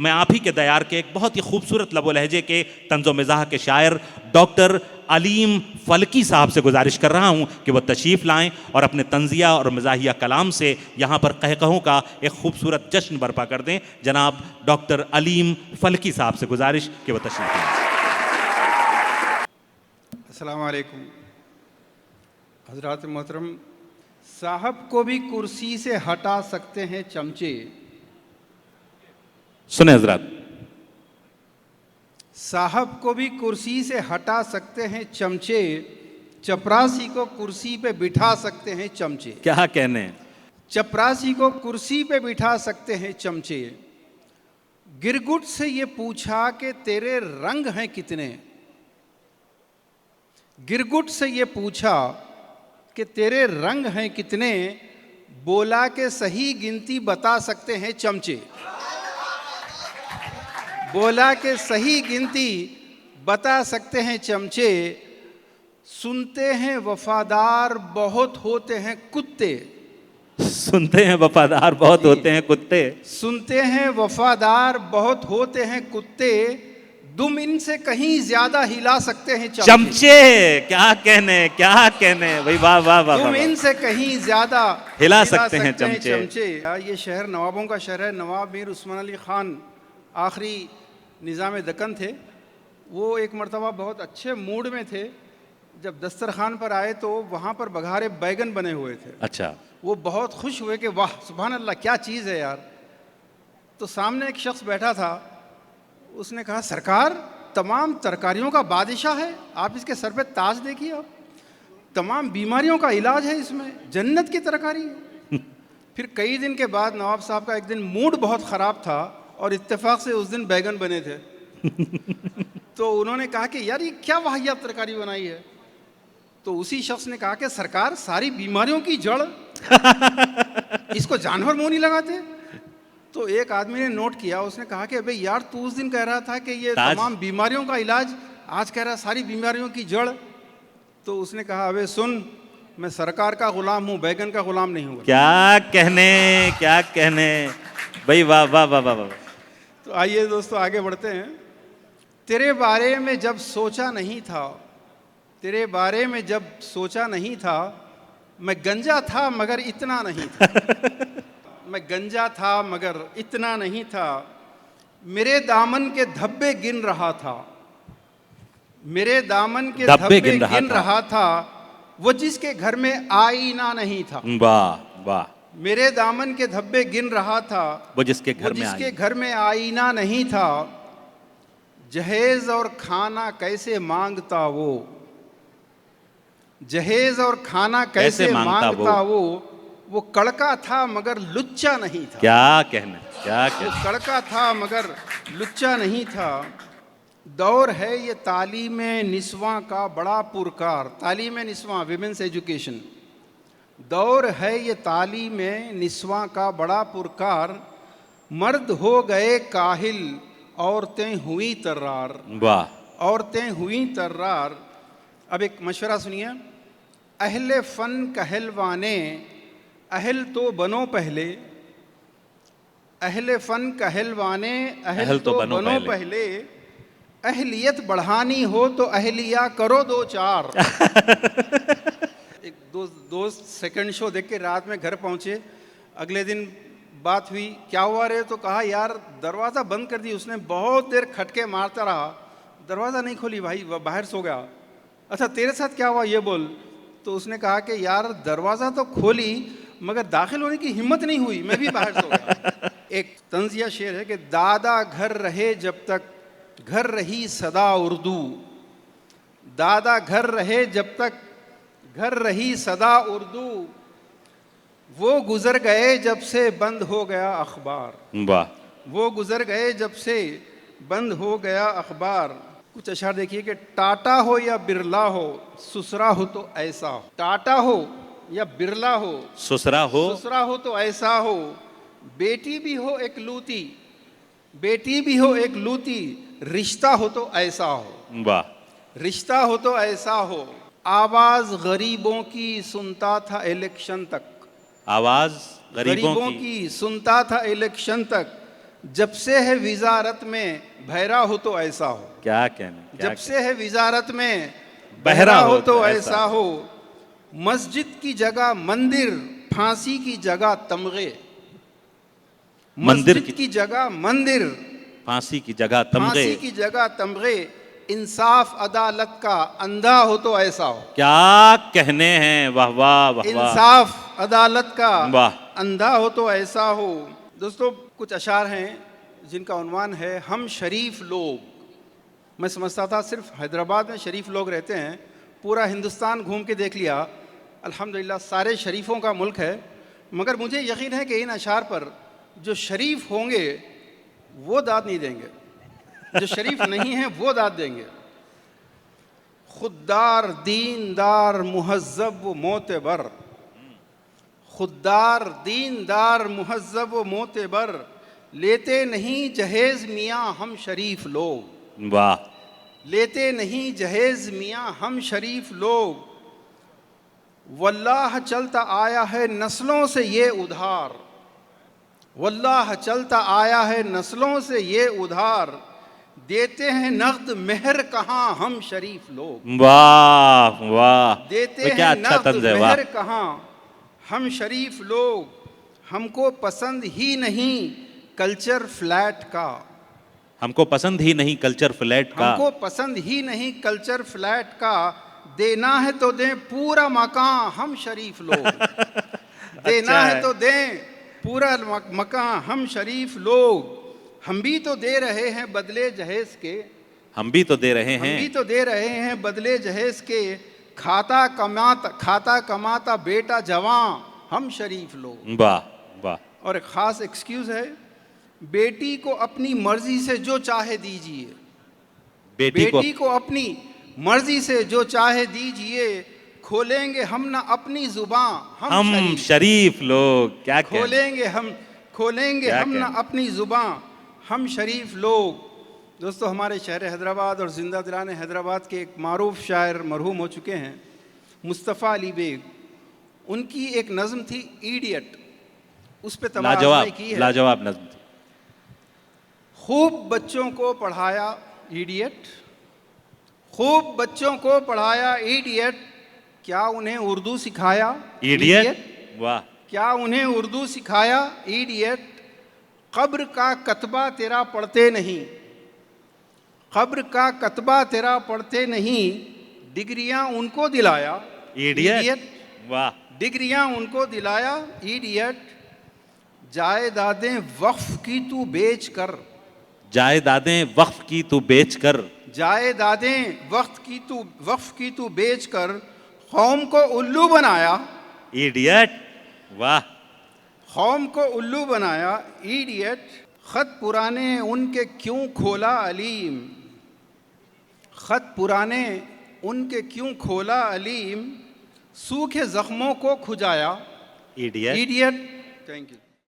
मैं आप ही के दयार के एक बहुत ही खूबसूरत लबो लहजे के तंज़ो मिज़ाह के शायर डॉक्टर अलीम फलकी साहब से गुजारिश कर रहा हूं कि वो तशरीफ़ लाएं और अपने तंज़िया और मज़ाहिया कलाम से यहाँ पर कहकहों का एक खूबसूरत जश्न बर्पा कर दें। जनाब डॉक्टर अलीम फलकी साहब से गुजारिश कि वो तशरीफ़ लाएं। अस्सलाम वालेकुम। हज़रात मोहतरम, साहब को भी कुर्सी से हटा सकते हैं चमचे। सुने हजरात, साहब को भी कुर्सी से हटा सकते हैं चमचे, चपरासी को कुर्सी पे बिठा सकते हैं चमचे। क्या कहने, चपरासी को कुर्सी पे बिठा सकते हैं चमचे। गिरगुट से ये पूछा कि तेरे रंग हैं कितने। गिरगुट से ये पूछा कि तेरे रंग हैं कितने, बोला के सही गिनती बता सकते हैं चमचे। बोला के सही गिनती बता सकते हैं चमचे। सुनते हैं वफादार बहुत होते हैं कुत्ते। सुनते हैं वफादार बहुत होते हैं कुत्ते। सुनते हैं वफादार बहुत होते हैं कुत्ते, दुम इनसे कहीं ज्यादा हिला सकते हैं चमचे। क्या कहने, क्या कहने भाई, वाह वाह वाह। तुम इनसे कहीं ज्यादा हिला सकते हैं चमचे। ये शहर नवाबों का शहर है। नवाब मीर उस्मान अली खान आखिरी निज़ाम दक्कन थे। वो एक मरतबा बहुत अच्छे मूड में थे। जब दस्तरखान पर आए तो वहाँ पर बघारे बैगन बने हुए थे। अच्छा। वो बहुत खुश हुए कि वाह सुभान अल्लाह, क्या चीज़ है यार। तो सामने एक शख्स बैठा था, उसने कहा सरकार तमाम तरकारियों का बादशाह है, आप इसके सर पे ताज देखिए, आप तमाम बीमारियों का इलाज है इसमें, जन्नत की तरकारी है। फिर कई दिन के बाद नवाब साहब का एक दिन मूड बहुत ख़राब था और इत्तेफाक से उस दिन बैगन बने थे। तो उन्होंने कहा कि यार ये क्या वाहियात तरकारी बनाई है। तो उसी शख्स ने कहा कि सरकार सारी बीमारियों की जड़ इसको जानवर मुंह नहीं लगाते। तो एक आदमी ने नोट किया, उसने कहा कि अबे यार तू उस दिन कह रहा था कि ये तमाम बीमारियों का इलाज, आज कह रहा सारी बीमारियों की जड़। तो उसने कहा अबे सुन, मैं सरकार का गुलाम हूँ, बैगन का गुलाम नहीं हूँ। क्या कहने, क्या कहने भाई, वाह वाह वाह वाह वाह। तो आइए दोस्तों आगे बढ़ते हैं। तेरे बारे में जब सोचा नहीं था, तेरे बारे में जब सोचा नहीं था, मैं गंजा था मगर इतना नहीं था। मैं गंजा था मगर इतना नहीं था, मेरे दामन के धब्बे गिन रहा था। मेरे दामन के धब्बे गिन रहा था, वो जिसके घर में आईना नहीं था। वाह वाह। मेरे दामन के धब्बे गिन रहा था, वो जिसके घर में आईना नहीं था। जहेज और खाना कैसे मांगता वो, जहेज और खाना कैसे मांगता वो कड़का था मगर लुच्चा नहीं था। क्या कहना, क्या कहना। वो कड़का था मगर लुच्चा नहीं था। दौर है ये तालीम निस्वां का बड़ा पुरकार। तालीम निस्वां, विमेंस एजुकेशन। दौर है ये तालीम निस्वां का बड़ा पुरकार, मर्द हो गए काहिल औरतें हुई तर्रार। वाह। औरतें हुई तर्रार। अब एक मशवरा सुनिए। अहले फन कहलवाने, अहल तो बनो पहले। अहले फन कहलवाने, अहल तो बनो पहले। अहलियत बढ़ानी हो तो अहलिया करो दो चार। एक दोस्त सेकंड शो देख के रात में घर पहुंचे। अगले दिन बात हुई, क्या हुआ रे? तो कहा यार दरवाज़ा बंद कर दी उसने, बहुत देर खटके मारता रहा, दरवाज़ा नहीं खोली भाई, वह बाहर सो गया। अच्छा तेरे साथ क्या हुआ ये बोल। तो उसने कहा कि यार दरवाज़ा तो खोली मगर दाखिल होने की हिम्मत नहीं हुई, मैं भी बाहर सो गया। एक तंज़िया शेर है कि दादा घर रहे जब तक घर रही सदा उर्दू। दादा घर रहे जब तक घर रही सदा उर्दू, वो गुजर गए जब से बंद हो गया अखबार। वाह। वो गुजर गए जब से बंद हो गया अखबार। कुछ अशार देखिए कि टाटा हो या बिरला हो, सुसरा हो तो ऐसा हो। टाटा हो या बिरला हो, सुसरा हो तो ऐसा हो। बेटी भी हो एक लूती, बेटी भी हो एक लूती, रिश्ता हो तो ऐसा हो। वाह। रिश्ता हो तो ऐसा हो। आवाज गरीबों की सुनता था इलेक्शन तक। आवाज गरीबों की सुनता था इलेक्शन तक। जब से है विजारत में बहरा हो तो ऐसा हो। क्या कहने, जब से है विजारत में बहरा हो तो ऐसा हो। मस्जिद की जगह मंदिर, फांसी की जगह तमगे। मंदिर मस्जिद की जगह मंदिर, फांसी की जगह तमगे। फांसी की जगह तमगे। इंसाफ अदालत का अंधा हो तो ऐसा हो। क्या कहने हैं, वाह वाह वाह वाह। इंसाफ अदालत का वाह। अंधा हो तो ऐसा हो। दोस्तों, कुछ अशार हैं जिनका उन्वान है हम शरीफ लोग। मैं समझता था सिर्फ हैदराबाद में शरीफ लोग रहते हैं, पूरा हिंदुस्तान घूम के देख लिया, अल्हम्दुलिल्लाह सारे शरीफों का मुल्क है। मगर मुझे यकीन है कि इन अशार पर जो शरीफ होंगे वो दाद नहीं देंगे, जो शरीफ नहीं है वो दाद देंगे। खुददार दीनदार मुहज्जब व मोतबर, खुददार दीनदार मुहज्जब व मोतबर, लेते नहीं जहेज मियाँ हम शरीफ लोग। वाह। लेते नहीं जहेज मियाँ हम शरीफ लोग। वल्लाह चलता आया है नस्लों से ये उधार, वल्लाह चलता आया है नस्लों से ये उधार, देते हैं नक़्द मेहर कहाँ हम शरीफ लोग। वाह वाह। देते क्या हैं अच्छा नक़्द तंज़ है, वाह। मेहर कहाँ हम शरीफ लोग। हमको पसंद ही नहीं कल्चर फ्लैट का, हमको पसंद ही नहीं कल्चर फ्लैट का। हमको पसंद ही नहीं कल्चर फ्लैट का, देना है तो दें पूरा मकान हम शरीफ लोग। देना है तो दें पूरा मकान हम शरीफ लोग। हम भी तो दे रहे हैं बदले जहेज के, हम भी तो दे रहे हम भी हैं। तो दे रहे हैं बदले जहेज के। खाता कमाता बेटा जवान हम शरीफ लोग। वाह वाह। और एक ख़ास एक्सक्यूज़ है, बेटी को अपनी मर्जी से जो चाहे दीजिए, बेटी को अपनी मर्जी से जो चाहे दीजिए, खोलेंगे हम ना अपनी जुबान हम शरीफ लोग। क्या कहने। खोलेंगे हम ना अपनी जुबान हम शरीफ लोग। दोस्तों, हमारे शहर हैदराबाद और जिंदा दिलाने हैदराबाद के एक मारूफ शायर मरहूम हो चुके हैं, मुस्तफ़ा अली बेग। उनकी एक नज़म थी इडियट, उस पे तमाशा की है। लाजवाब नज़म थी। खूब बच्चों को पढ़ाया इडियट, खूब बच्चों को पढ़ाया इडियट, क्या उन्हें उर्दू सिखाया इडियट। वाह। क्या उन्हें उर्दू सिखाया इडियट। कब्र का कतबा तेरा पढ़ते नहीं, कब्र का कतबा तेरा पढ़ते नहीं, डिग्रियां उनको दिलाया इडियट। वाह। डिग्रियां उनको दिलाया इडियट। जायदादें वक्फ की तू बेच कर, जायदादें वक्फ की तू बेच कर, जायदादें वक्फ की तू बेच कर, कौम को उल्लू बनाया इडियट। वाह। कौम को उल्लू बनाया इडियट। खत पुराने उनके क्यों खोला अलीम, खत पुराने उनके क्यों खोला अलीम, सूखे जख्मों को खुजाया इडियट। इडियट। Thank you.